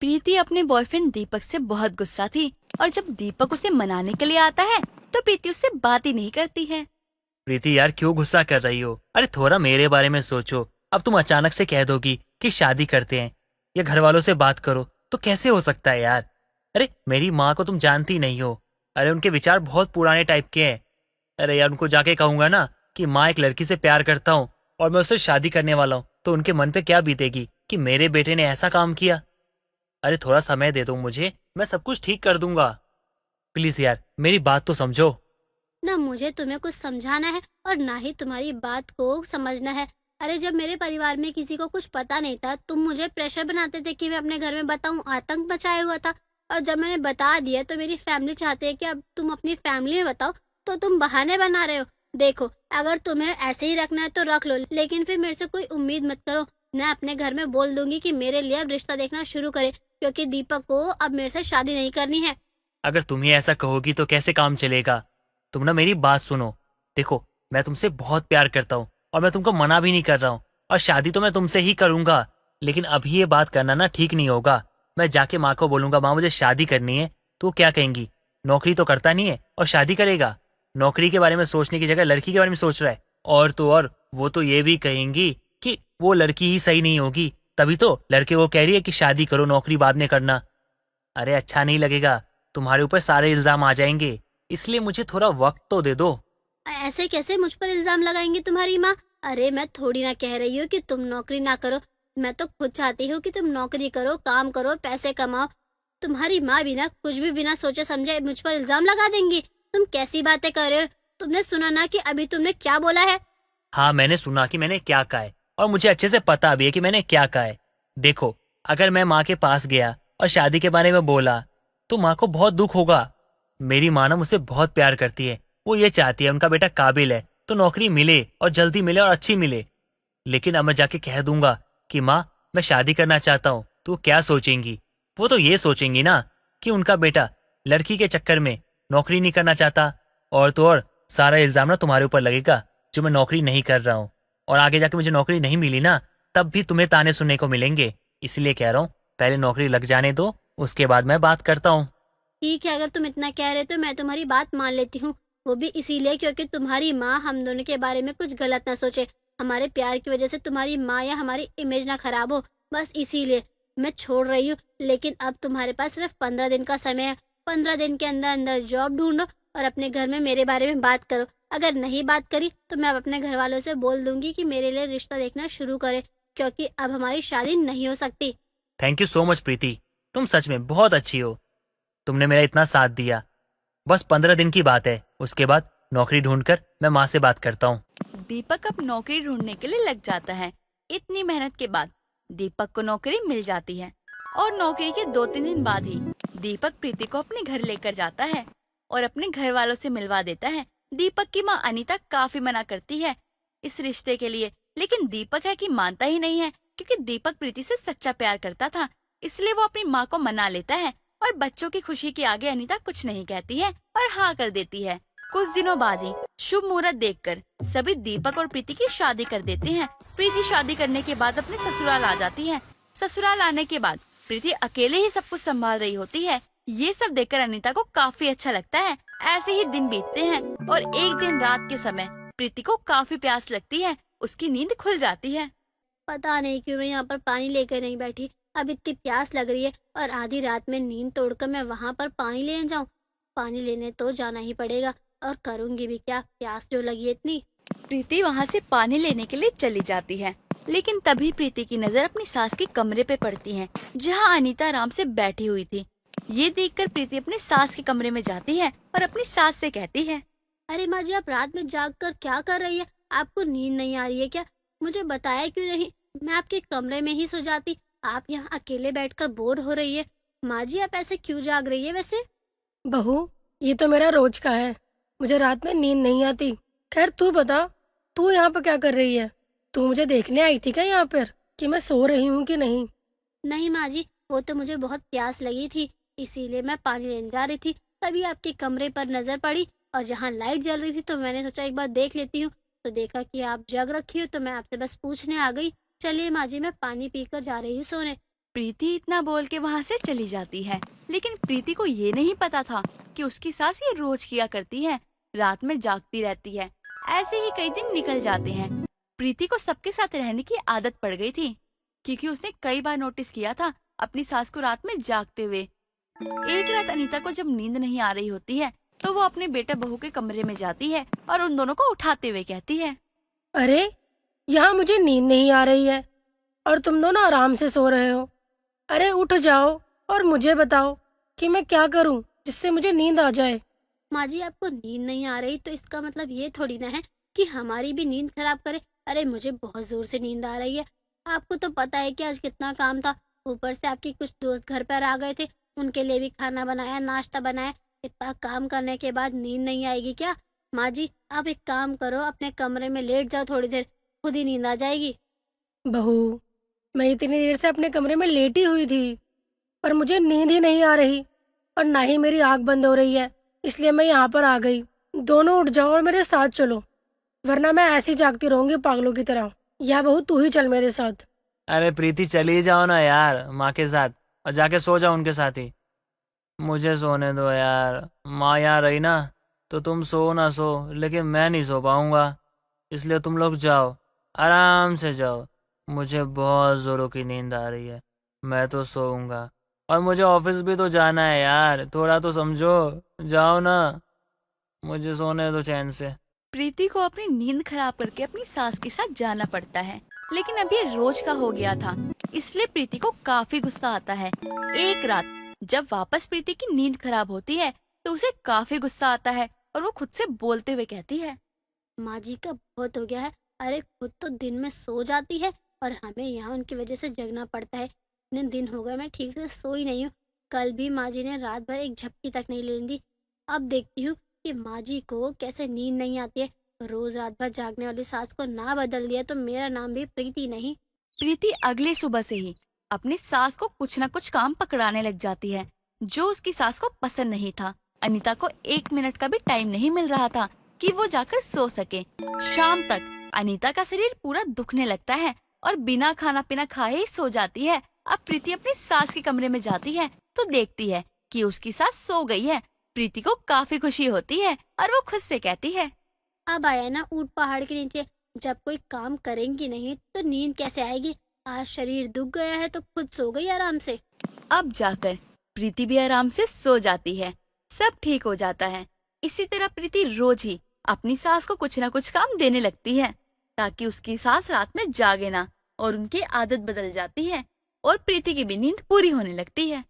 प्रीति अपने बॉयफ्रेंड दीपक से बहुत गुस्सा थी और जब दीपक उसे मनाने के लिए आता है तो प्रीति उससे बात ही नहीं करती है। प्रीति यार, क्यों गुस्सा कर रही हो? अरे थोड़ा मेरे बारे में सोचो। अब तुम अचानक से कह दोगी कि शादी करते हैं या घर वालों से बात करो, तो कैसे हो सकता है यार? अरे मेरी माँ को तुम जानती नहीं हो। अरे उनके विचार बहुत पुराने टाइप के हैं। अरे यार, उनको जाके कहूंगा ना कि माँ एक लड़की से प्यार करता हूँ और मैं उससे शादी करने वाला हूँ, तो उनके मन पे क्या बीतेगी कि मेरे बेटे ने ऐसा काम किया। अरे थोड़ा समय दे दो मुझे, मैं सब कुछ ठीक कर दूंगा। प्लीज यार, मेरी बात तो समझो। ना मुझे तुम्हें कुछ समझाना है और ना ही तुम्हारी बात को समझना है। अरे जब मेरे परिवार में किसी को कुछ पता नहीं था, तुम मुझे प्रेशर बनाते थे कि मैं अपने घर में बताऊं, आतंक मचाया हुआ था। और जब मैंने बता दिया तो मेरी फैमिली चाहती है कि अब तुम अपनी फैमिली में बताओ, तो तुम बहाने बना रहे हो। देखो, अगर तुम्हें ऐसे ही रखना है तो रख लो, लेकिन फिर मेरे से कोई उम्मीद मत करो। मैं अपने घर में बोल दूंगी कि मेरे लिए अब रिश्ता देखना शुरू करे, क्योंकि दीपक को अब मेरे से शादी नहीं करनी है। अगर तुम ही ऐसा कहोगी तो कैसे काम चलेगा? तुम ना मेरी बात सुनो। देखो, मैं तुमसे बहुत प्यार करता हूँ और मैं तुमको मना भी नहीं कर रहा हूँ, और शादी तो मैं तुमसे ही करूंगा। लेकिन अभी ये बात करना ना ठीक नहीं होगा। मैं जाके माँ को बोलूंगा, माँ मुझे शादी करनी है। तो वो क्या कहेंगी? नौकरी तो करता नहीं है और शादी करेगा? नौकरी के बारे में सोचने की जगह लड़की के बारे में सोच रहा है। और तो और, वो तो ये भी कहेंगी कि वो लड़की ही सही नहीं होगी, तभी तो लड़के को कह रही है कि शादी करो, नौकरी बाद में करना। अरे अच्छा नहीं लगेगा, तुम्हारे ऊपर सारे इल्जाम आ जाएंगे। इसलिए मुझे थोड़ा वक्त तो दे दो। ऐसे कैसे मुझ पर इल्जाम लगाएंगी तुम्हारी माँ? अरे मैं थोड़ी ना कह रही हूँ कि तुम नौकरी ना करो। मैं तो खुद चाहती हूँ कि तुम नौकरी करो, काम करो, पैसे कमाओ। तुम्हारी माँ भी ना कुछ भी बिना सोचे समझे मुझ पर इल्जाम लगा देंगी। तुम कैसी बातें कर रहे हो? तुमने सुना ना कि अभी तुमने क्या बोला है? हाँ, मैंने सुना कि मैंने क्या कहा है, और मुझे अच्छे से पता भी है कि मैंने क्या कहा है। देखो, अगर मैं माँ के पास गया और शादी के बारे में बोला तो माँ को बहुत दुख होगा। मेरी माँ ना मुझसे बहुत प्यार करती है। वो ये चाहती है उनका बेटा काबिल है तो नौकरी मिले, और जल्दी मिले और अच्छी मिले। लेकिन अब मैं जाके कह दूंगा कि माँ, मैं शादी करना चाहता हूँ, तो वो क्या सोचेंगी? वो तो ये सोचेंगी ना कि उनका बेटा लड़की के चक्कर में नौकरी नहीं करना चाहता। और तो और, सारा इल्जाम ना तुम्हारे ऊपर लगेगा जो मैं नौकरी नहीं कर रहा हूँ। और आगे जाके मुझे नौकरी नहीं मिली ना, तब भी तुम्हें ताने सुनने को मिलेंगे। इसलिए कह रहा हूँ, पहले नौकरी लग जाने दो, उसके बाद मैं बात करता हूँ। ठीक है, अगर तुम इतना कह रहे हो तो मैं तुम्हारी बात मान लेती हूँ। वो भी इसीलिए क्योंकि तुम्हारी माँ हम दोनों के बारे में कुछ गलत ना सोचे। हमारे प्यार की वजह से तुम्हारी माँ या हमारी इमेज ना खराब हो, बस इसीलिए मैं छोड़ रही हूँ। लेकिन अब तुम्हारे पास सिर्फ 15 दिन का समय है। 15 दिन के अंदर अंदर जॉब ढूंढो और अपने घर में मेरे बारे में बात करो। अगर नहीं बात करी तो मैं अब अपने घर वालों से बोल दूंगी कि मेरे लिए रिश्ता देखना शुरू करे, क्योंकि अब हमारी शादी नहीं हो सकती। थैंक यू सो मच प्रीति, तुम सच में बहुत अच्छी हो। तुमने मेरा इतना साथ दिया। बस 15 दिन की बात है, उसके बाद नौकरी ढूंढकर मैं माँ से बात करता हूँ। दीपक अब नौकरी ढूंढने के लिए लग जाता है। इतनी मेहनत के बाद दीपक को नौकरी मिल जाती है और नौकरी के 2-3 दिन बाद ही दीपक प्रीति को अपने घर लेकर जाता है और अपने घर वालों से मिलवा देता है। दीपक की माँ अनीता काफी मना करती है इस रिश्ते के लिए, लेकिन दीपक है कि मानता ही नहीं है, क्योंकि दीपक प्रीति से सच्चा प्यार करता था। इसलिए वो अपनी माँ को मना लेता है और बच्चों की खुशी के आगे अनीता कुछ नहीं कहती है और हाँ कर देती है। कुछ दिनों बाद ही शुभ मुहूर्त देखकर सभी दीपक और प्रीति की शादी कर देते हैं। प्रीति शादी करने के बाद अपने ससुराल आ जाती है। ससुराल आने के बाद प्रीति अकेले ही सब कुछ संभाल रही होती है। ये सब देखकर अनीता को काफी अच्छा लगता है। ऐसे ही दिन बीतते हैं और एक दिन रात के समय प्रीति को काफी प्यास लगती है। उसकी नींद खुल जाती है। पता नहीं क्यों मैं यहाँ पर पानी लेकर नहीं बैठी। अब इतनी प्यास लग रही है और आधी रात में नींद तोड़कर मैं वहां पर पानी लेने जाऊं। पानी लेने तो जाना ही पड़ेगा, और करूंगी भी क्या, प्यास जो लगी है इतनी। प्रीति वहाँ से पानी लेने के लिए चली जाती है, लेकिन तभी प्रीति की नजर अपनी सास के कमरे पे पड़ती है, जहाँ अनीता आराम से बैठी हुई थी। ये देखकर प्रीति अपने सास के कमरे में जाती है और अपनी सास से कहती है, अरे माँ जी, आप रात में जाग कर क्या कर रही है? आपको नींद नहीं आ रही है क्या? मुझे बताया क्यों नहीं? मैं आपके कमरे में ही सो जाती। आप यहाँ अकेले बैठकर बोर हो रही है। माँ जी, आप ऐसे क्यों जाग रही है वैसे? बहू, ये तो मेरा रोज का है। मुझे रात में नींद नहीं आती। खैर तू बता, तू यहाँ पर क्या कर रही है? तू मुझे देखने आई थी क्या यहाँ पर कि मैं सो रही हूँ कि नहीं? नहीं माँ जी, वो तो मुझे बहुत प्यास लगी थी, इसीलिए मैं पानी लेने जा रही थी। तभी आपके कमरे पर नजर पड़ी और जहाँ लाइट जल रही थी तो मैंने सोचा एक बार देख लेती हूँ। तो देखा कि आप जग रखी हो, तो मैं आपसे बस पूछने आ गई। चलिए माँ जी, मैं पानी पीकर जा रही हूँ सोने। प्रीति इतना बोल के वहाँ से चली जाती है, लेकिन प्रीति को ये नहीं पता था कि उसकी सास ये रोज किया करती है, रात में जागती रहती है। ऐसे ही कई दिन निकल जाते हैं। प्रीति को सबके साथ रहने की आदत पड़ गई थी, क्योंकि उसने कई बार नोटिस किया था अपनी सास को रात में जागते हुए। एक रात अनीता को जब नींद नहीं आ रही होती है, तो वो अपने बेटा बहू के कमरे में जाती है और उन दोनों को उठाते हुए कहती है, अरे यहाँ मुझे नींद नहीं आ रही है और तुम दोनों आराम से सो रहे हो। अरे उठ जाओ और मुझे बताओ कि मैं क्या करूं जिससे मुझे नींद आ जाए। माँ जी, आपको नींद नहीं आ रही तो इसका मतलब ये थोड़ी ना है कि हमारी भी नींद खराब करे। अरे मुझे बहुत जोर से नींद आ रही है। आपको तो पता है कि आज कितना काम था, ऊपर से आपके कुछ दोस्त घर पर आ गए थे, उनके लिए भी खाना बनाया, नाश्ता बनाया। इतना काम करने के बाद नींद नहीं आएगी क्या? माँ जी, आप एक काम करो, अपने कमरे में लेट जाओ, थोड़ी देर खुद ही नींद आ जाएगी। बहू, मैं इतनी देर से अपने कमरे में लेटी हुई थी पर मुझे नींद ही नहीं आ रही और ना ही मेरी आंख बंद हो रही है, इसलिए मैं यहाँ पर आ गई। दोनों उठ जाओ और मेरे साथ चलो, वरना मैं ऐसी जागती रहूंगी पागलों की तरह। या बहू, तू ही चल मेरे साथ। अरे प्रीति, चली जाओ ना यार माँ के साथ और जाके सो जाओ उनके साथ ही। मुझे सोने दो यार, माँ यहाँ रही ना तो तुम सो ना सो, लेकिन मैं नहीं सो पाऊंगा। इसलिए तुम लोग जाओ, आराम से जाओ। मुझे बहुत जोरों की नींद आ रही है, मैं तो सोऊंगा। और मुझे ऑफिस भी तो जाना है यार, थोड़ा तो समझो। जाओ ना, मुझे सोने दो चैन से। प्रीति को अपनी नींद खराब करके अपनी सास के साथ जाना पड़ता है, लेकिन अब ये रोज का हो गया था, इसलिए प्रीति को काफी गुस्सा आता है। एक रात जब वापस प्रीति की नींद खराब होती है, तो उसे काफी गुस्सा आता है और वो खुद से बोलते हुए कहती है, माँ जी का बहुत हो गया है। अरे खुद तो दिन में सो जाती है और हमें यहाँ उनकी वजह से जगना पड़ता है। इतने दिन हो गए मैं ठीक से सो ही नहीं हूँ। कल भी माँ जी ने रात भर एक झपकी तक नहीं लेने दी। अब देखती हूँ कि माँ जी को कैसे नींद नहीं आती है। रोज रात भर जागने वाली सास को ना बदल दिया तो मेरा नाम भी प्रीति नहीं। प्रीति अगली सुबह से ही अपनी सास को कुछ न कुछ काम पकड़ाने लग जाती है, जो उसकी सास को पसंद नहीं था। अनीता को 1 मिनट का भी टाइम नहीं मिल रहा था कि वो जाकर सो सके। शाम तक अनीता का शरीर पूरा दुखने लगता है और बिना खाना पीना खाए ही सो जाती है। अब प्रीति अपनी सास के कमरे में जाती है तो देखती है कि उसकी सास सो गई है। प्रीति को काफी खुशी होती है और वो खुद से कहती है, अब आया ना ऊंट पहाड़ के नीचे। जब कोई काम करेंगी नहीं तो नींद कैसे आएगी? आज शरीर दुख गया है तो खुद सो गई आराम से। अब जाकर प्रीति भी आराम से सो जाती है। सब ठीक हो जाता है। इसी तरह प्रीति रोज ही अपनी सास को कुछ न कुछ काम देने लगती है, ताकि उसकी सास रात में जागे ना, और उनकी आदत बदल जाती है और प्रीति की भी नींद पूरी होने लगती है।